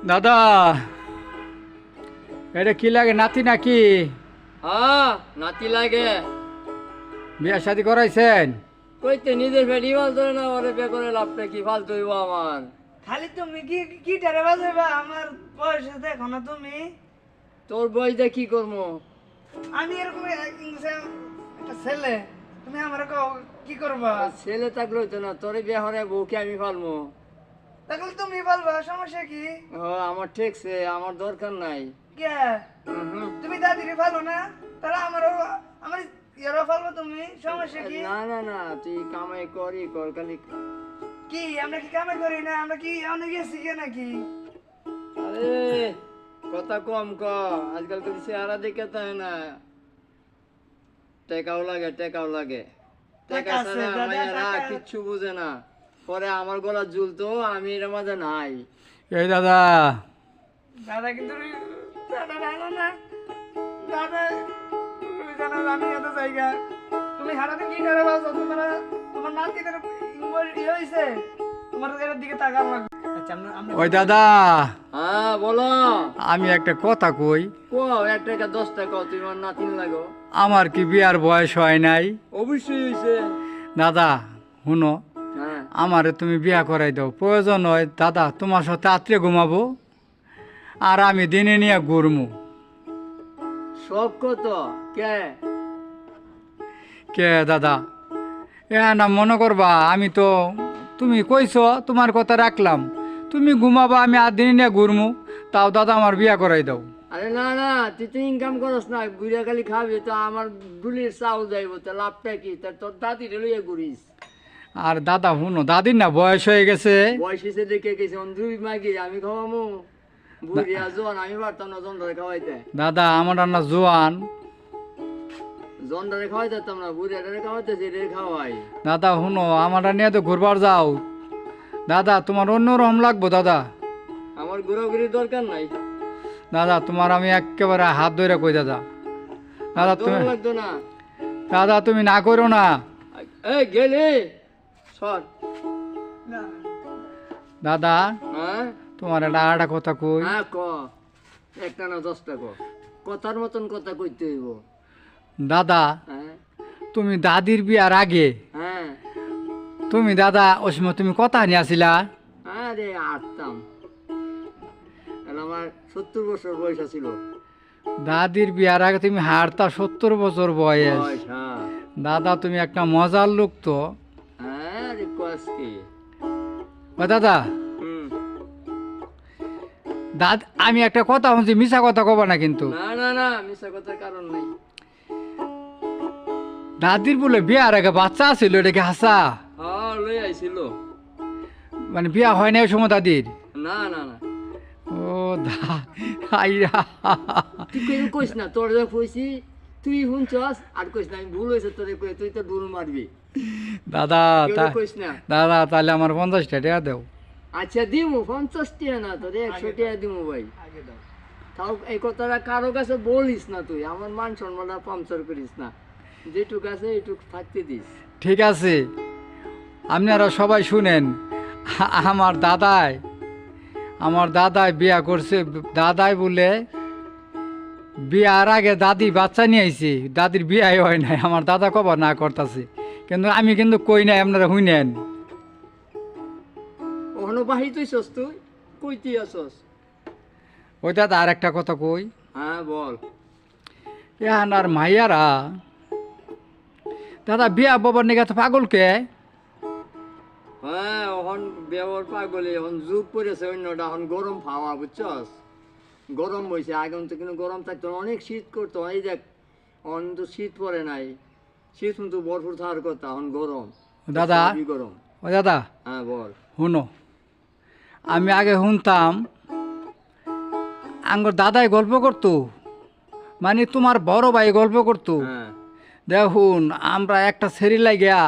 দাদা, এটা কি লাগে, নাতি নাকি? হ্যাঁ নাতি লাগে। বিয়া শাদি করাইছেন? কইতে নিজের ফেটি বলতো না, ওরে বে করে লাভটা কি ফালতু হইব আমার। খালি তুমি কি গিটারে বাজাইবা? আমার বয়সে দেখো না তুমি। তোর বয়স দিয়ে কি করবো? আমি এরকম একটা ছেলে, তুমি আমার কি করবা? ছেলে থাকলে হইতো না, তোরে বিয়ে হরে বউকে আমি ফালমো। তাহলে তুমি বলবা, সমস্যা কি? আমার ঠিকছে, আমার দরকার নাই। কে হুম। তুমি দাদিরে ভালো না, তাহলে আমারও আমার ইয়ারও ভালো, তুমি সমস্যা কি? না না না, তুই কামাই করি কর খালি। কি আমরা কি কামে করি না? আমরা কি অনেক গেছি কে নাকি? আরে কথা কম ক, আজকাল তো চেহারা দেখে তাই না, টেকাও লাগে টেকাও লাগে। টেকা টাকা আছে, ছাড়া দাদা, মায়েরা টাকা। কিচ্ছু বুঝে না। পরে আমার গলা ঝুলতো, আমি এর মাঝে নাই। এই দাদা, দাদা কিন্তু দাদা ভালো না। দাদা তুমি জানো আমি এত জায়গা, তুমি হারাতে কি করে বাসো? তোমার নাতিদের ইয়ে হয়েছে, তোমার এর দিকে তাকার লাগবে। আচ্ছা আমরা ওই দাদা, হ্যাঁ বলো। আমি একটা কথা কই। কো 1 টাকা 10 টাকা তুমি আমার নাতিন লাগো। আমার কি বিয়ার বয়স হয় নাই? অবশ্যই হয়েছে। দাদা শুনো, হ্যাঁ আমারে তুমি বিয়া করাই দাও। প্রয়োজন হয় দাদা, তোমার সাথে আত্মীয় ঘুমাবো, আর আমি দিনে নিয়ে ঘুরমু। সব কত কে? কে দাদা, এ না মনে করবা, আমি তো তুমি কইছো, তোমার কথা রাখলাম। তুমি ঘুমাবা, আমি আর দিনে নিয়ে ঘুরমু। তাও দাদা আমার বিয়া করাই দাও। আরে না না, তুই তো ইনকাম করস না, বুড়িয়া খালি খাবি তো আমার বুলির চাউল যাইব, তো লাভটা কি? তোর দাদি লইয়া ঘুরিস। আর দাদা শুনো, দাদির না বয়স হয়ে গেছে। বয়স হিসেবে দেখে গেছে, দুই মাগি আমি খাওয়ামু। বুড়িয়া জোয়ান, আমি পারতাম না জন্ডারে খাওয়াইতে। দাদা আমার রান্না জোয়ান। জন্ডারে খাওয়াইতাম না, বুড়িয়ারে খাওয়াইতেছি, রে খাওয়াই। দাদা শুনো, আমার নিয়ে তো ঘুরবার যাও। দাদা তোমার অন্যরকম লাগবো দাদা। আমার ঘোরাঘুরির দরকার নাই। দাদা তোমার আমি একেবারে হাত ধরে কই দাদা। দাদা তুমি, দরকার লাগতো না। দাদা তুমি না করো না। এই গেলে সর। না দাদা হ্যাঁ তোমার একটা কথা কই। হ্যাঁ ক, 1 টা না 10 টা ক, কথার মতন কথা কইতে হইব। দাদা হ্যাঁ তুমি দাদির বিয়ার আগে, হ্যাঁ। তুমি দাদা ওই সময় তুমি কথা নিয়ে আসিলা। আরে আটতাম, আমার 70 বছর বয়স ছিল। দাদির বিয়ার আগে তুমি হারতা 70 বছর বয়স। হ্যাঁ দাদা তুমি একটা মজার লোক তো। হ্যাঁ রে কসকি। ও দাদা, হুম। আমি একটা কথা শুনছি, মিছা কথা কবা না কিন্তু। না না না, মিছা কথার কারণ নাই। দাদির বলে বিয়ার আগে বাচ্চা ছিল, এটা কি হাসা? হ্যাঁ লই আইছিল। মানে বিয়া হয় না ওই সময় দাদির? না না না, ও আইরা। তুই কেউ কইস না, তোর যে কইছি তুই শুনছস, আর কইস না আমি ভুল হয়েছে তোরে কই, তুই তো ডুল মারবি। দাদা কেউ কইস না। দাদা তাহলে আমার 50 টাকা দেও। আচ্ছা দিমু 50 টাকা না, তোরে 100 টাকা দিমু ভাই। আগে দাও। তাও এই কথাটা কারো কাছে বলিস না, তুই আমার মান সম্মানটা পাংচার করিস না। যেটুক আছে এইটুক থাকতে দিস। ঠিক আছে, আপনারা সবাই শুনেন। আমার দাদাই বিয়া করছে। দাদাই বলে বিয়ার আগে দাদি বাচ্চা নিয়ে আইছে, দাদির বিয়াই হয় নাই। আমার দাদা কবার না করতেছে, কিন্তু আমি কিন্তু কই নাই, আপনারা শুনেন। ওখানে বাহির তুইছস, তুই কইতে আসস। ওই দাদা আর একটা কথা কই। হ্যাঁ বল। এখন আর মাইয়ারা দাদা বিয়া বাবার নিকে তো পাগলকে। হ্যাঁ ওখান ব্যবহার পাগলি, এখন যুগ পড়েছে অন্যটা, এখন গরম খাওয়া বুঝছস। গরম হয়েছে, আগে তো কিন্তু গরম থাকতো না, অনেক শীত করতো। এই দেখ এখন তো শীত পড়ে নাই, শীত কিন্তু ভরপুর থাকার কথা, এখন গরম। দাদা, খুবই গরম। ও দাদা হ্যাঁ বল। শুনো, আমি আগে শুনতাম আঙ্গর দাদাই গল্প করতো, মানে তোমার বড় ভাই গল্প করতো। হ্যাঁ দেখুন আমরা একটা সেরি লাগিয়া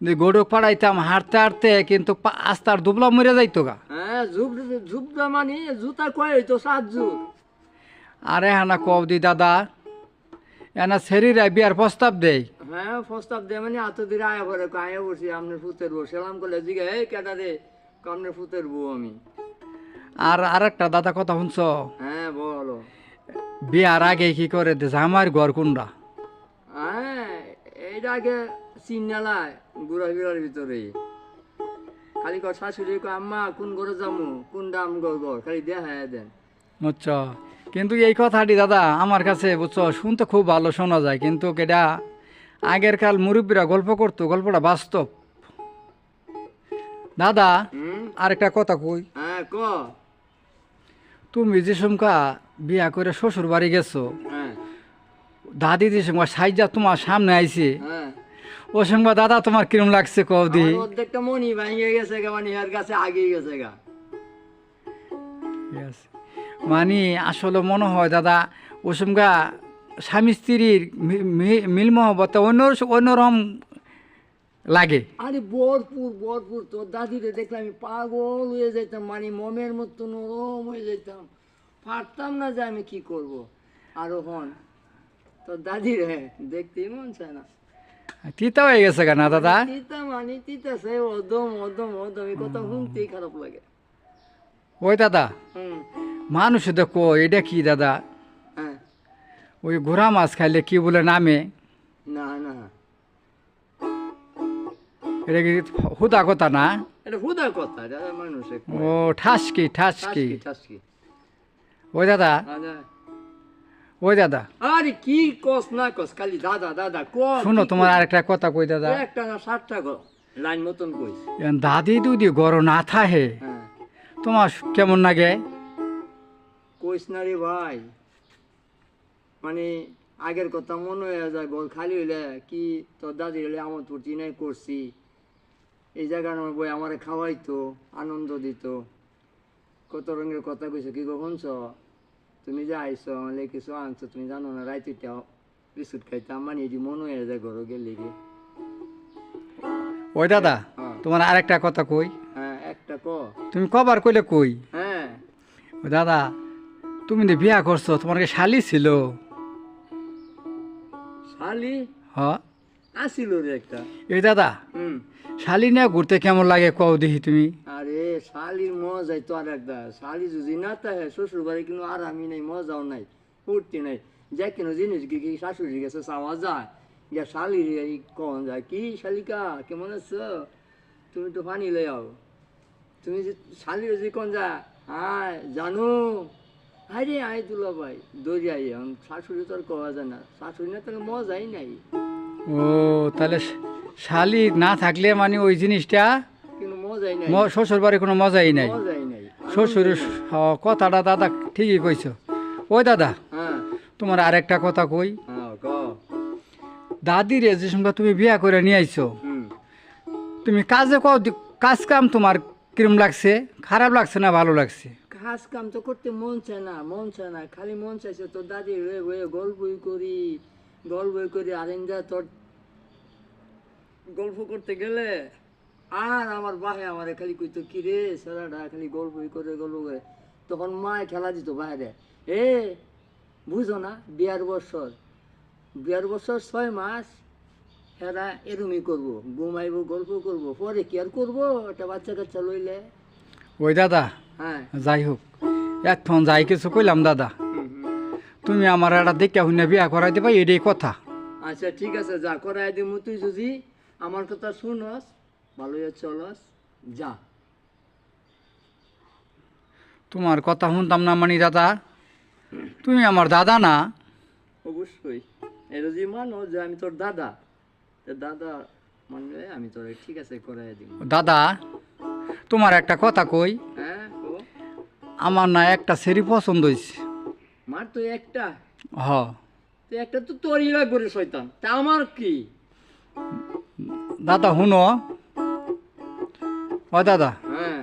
যে গরু পাড়াইতাম, হাঁটতে হাঁটতে কিন্তু আস্তার দুবলা মরে যাইতো গা। হ্যাঁ ঝুপটা মানে জুতা কয় হইতো 7 যুগ। আরে হানা কব দি দাদা, এনা সেরিরা বিয়ার প্রস্তাব দেয়। হ্যাঁ প্রস্তাব দেয় মানে এত দূরে আয়া পরে আয়া বসি আপনার ফুতের বউ, সেলাম করলে জিগে এই কেটা রে, আপনার ফুতের বউ আমি। আর আরেকটা দাদা কথা শুনছ, হ্যাঁ বলো। বিয়ার আগে কি করে দিয়েছে আমার ঘর কোনটা? হ্যাঁ এইটা আগে চিন্নালায় গুড়া বিড়ার ভিতরে খালি কর শাশুড়ি কয় আম্মা কোন ঘরে যামু কোন দাম ঘর খালি দেখা দেন। বুঝছ, কিন্তু এই কথাটি দাদা আমার কাছে বুঝছ শুনতে খুব ভালো শোনা যায়, কিন্তু এটা আগের কাল মুরব্বীরা গল্প করতো, গল্পটা বাস্তব। দাদা হুম আরেকটা কথা কই, হ্যাঁ ক। তুমি যে সমকা বিয়া করে শ্বশুর বাড়ি গেছো, হ্যাঁ দাদি যে সময় সাইজা তোমার সামনে আইছে, হ্যাঁ ও সঙ্গে দাদা তোমার কিরম লাগছে কও দি? আমার অর্ধেকটা মনি ভাঙিয়ে গেছে গা, মানে এর কাছে আগিয়ে গেছে গা। Yes. মানে আসলে মনে হয় দাদা ও সমকা স্বামী স্ত্রীর মিল মহব্বত অন্যরকম লাগে। আরে ভরপুর ভরপুর, তোর দাদিরে দেখলে আমি পাগল হয়ে যেতাম, মানে মমের মতো নরম হয়ে যেতাম, পারতাম না যে আমি কি করব। আরো হন তোর দাদিরে দেখতেই মন চায় না। তিতা হয়ে গেছে কেন দাদা? তিতা মানে তিতা সে অদম অদম অদম, এই কথা শুনতেই খারাপ লাগে। ওই দাদা হুম মানুষ দেখো এটা কি দাদা, হ্যাঁ ওই ঘোড়া মাছ খাইলে কি বলে নামে, না না এটা কি হুদা কথা না? এটা হুদার কথা, এটা মানুষে ও ঠাসকি ঠাসকি। ঠাসকি ঠাসকি। ওই দাদা আরে ওই দাদা আরে কি কস না কস, খালি দাদা দাদা ক। শোনো তোমার আরেকটা কথা কই দাদা, একটা না 60টা লাইন মতন কইস। এখন দাদি দুদি গড় না থাহে হ্যাঁ তোমার কেমন লাগে? কইস না রে ভাই, মানে আগের কথা মনে হয়ে যায়, ঘর খালি হইলে কি তোর দাদি হলে আমার প্রতি নাই করছি, এই জায়গার আমার বই আমারে খাওয়াইতো, আনন্দ দিত, কত রঙের কথা কইছো। কি গো শুনছ, তুমি যে আইছো আমার কিছু আনছো, তুমি জানো না রাইতিটা বিস্কুট খাইতাম, মানে এটি মনে হয়ে যায় ঘর গেলে কি। ওই দাদা হ্যাঁ। তোমার আরেকটা কথা কই, হ্যাঁ একটা ক। তুমি কবার কইলে কই। হ্যাঁ ওই দাদা তুমি যে বিয়া করছো তোমার কি শালি ছিল? শালি হ আসিল রে একটা। এই দাদা হুম শালি নিয়ে ঘুরতে কেমন লাগে কও দেখি তুমি? আরে শালির মজাই তো আর একটা, শালি যদি না থাকে শ্বশুর বাড়ি কিন্তু আরামই নাই, মজাও নাই, ফুর্তি নাই। যে কোনো জিনিস কি কি শাশুড়ির কাছে চাওয়া যায়, গিয়া শালির কন যায় কি শালিকা কেমন আছো, তুমি তো পানি লই আও, তুমি যে শালির যে কন যা হায় জানো আরে আয় তুলো ভাই দৌড়িয়াই, শাশুড়ি তো আর কওয়া যায় না, শাশুড়ি না তাহলে মজাই নাই। ও তাহলে শালি না থাকলে মানে ওই জিনিসটা কিন্তু মজাই নাই, শ্বশুর বাড়ি কোনো মজাই নাই। মজাই নাই। শ্বশুরের কথাটা দাদা ঠিকই কইছো। ওই দাদা হ্যাঁ তোমার আরেকটা কথা কই, হ্যাঁ ক। দাদিরে যে সঙ্গে তুমি বিয়া করে নিয়ে আইছো, হুম তুমি কাজে কও কাজ কাম তোমার কিরম লাগছে, খারাপ লাগছে না ভালো লাগছে? কাজ কাম তো করতে মন চায় না, মন চায় না, খালি মন চাইছে তোর দাদি রয়ে বয়ে গল্পই করি আরেঞ্জা তোর গল্প করতে গেলে। আর আমার বাহে আমার খালি কইতো কি রে সারাটা খালি গল্পই করে তখন মায় খেলা দিত বাইরে, এ বুঝো না বিয়ার বছর 6 মাস হেরা এরমই করবো, ঘুমাইবো গল্প করবো, পরে কি আর করবো একটা বাচ্চা কাচ্চা লইলে। ওই দাদা হ্যাঁ যাই হোক এখন যাই কিছু কইলাম দাদা, তুমি আমার একটা দেখে শুনে বিয়া করাই দেবা এটাই কথা। আচ্ছা ঠিক আছে যা করাই দিমু, তুই যদি আমার কথা শুনস ভালোই চলস যা। তোমার কথা শুনতাম না মানে দাদা, তুমি আমার দাদা না? অবশ্যই এটা যে মানো যে আমি তোর দাদা, দাদা মানলে আমি তোর ঠিক আছে করাই দিব। দাদা তোমার একটা কথা কই, হ্যাঁ ও আমার না একটা সেরি পছন্দ হয়েছে। মার তো একটা, হ তো একটা তো তোরই লাগবে রে শয়তান, তা আমার কি। দাদা শুনো, ও দাদা হ্যাঁ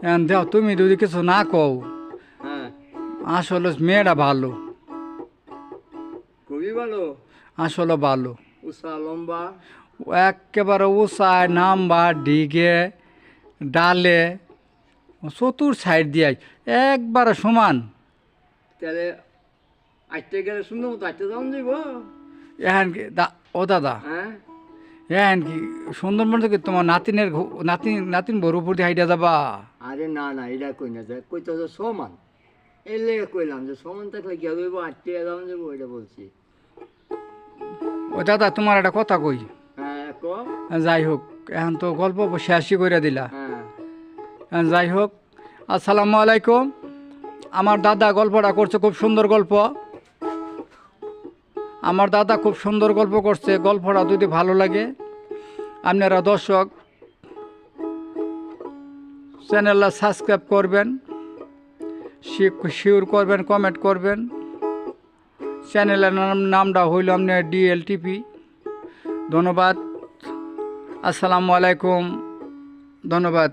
এখন দেও তুমি যদি কিছু না কও, হ্যাঁ আসলে মেয়েটা ভালো, খুবই ভালো, আসলে ভালো, উষা লম্বা, একেবারে উষায় নাম্বা ডিগে ডালে চতুর সাইড দিয়ে একবারে সমান। তাহলে আইতে গেলে সুন্দর মতো আইতে যাওয়া যাইব। এখন ও দাদা হ্যাঁ হ্যাঁ কি সুন্দরবন থেকে তোমার নাতিন বড় উপর দিয়ে হাইটা যাবা? আরে না না, এটা কই না যায়, কইতে তো সমান। এর লেগে কইলাম যে সমান থাকলে কি হবে, আটটি যাওয়া যাবো, ওইটা বলছি। ও দাদা তোমার একটা কথা কই। হ্যাঁ ক। যাই হোক, এখন তো গল্প শেষই করে দিলা। হ্যাঁ যাই হোক, আসসালামু আলাইকুম। আমার দাদা গল্পটা করছে, খুব সুন্দর গল্প। আমার দাদা খুব সুন্দর গল্প করছে। গল্পটা যদি ভালো লাগে, আপনারা দর্শক চ্যানেলটা সাবস্ক্রাইব করবেন, শিওর করবেন, কমেন্ট করবেন। চ্যানেলের নামটা হইল আপনার DLTP। ধন্যবাদ। আসসালামু আলাইকুম। ধন্যবাদ।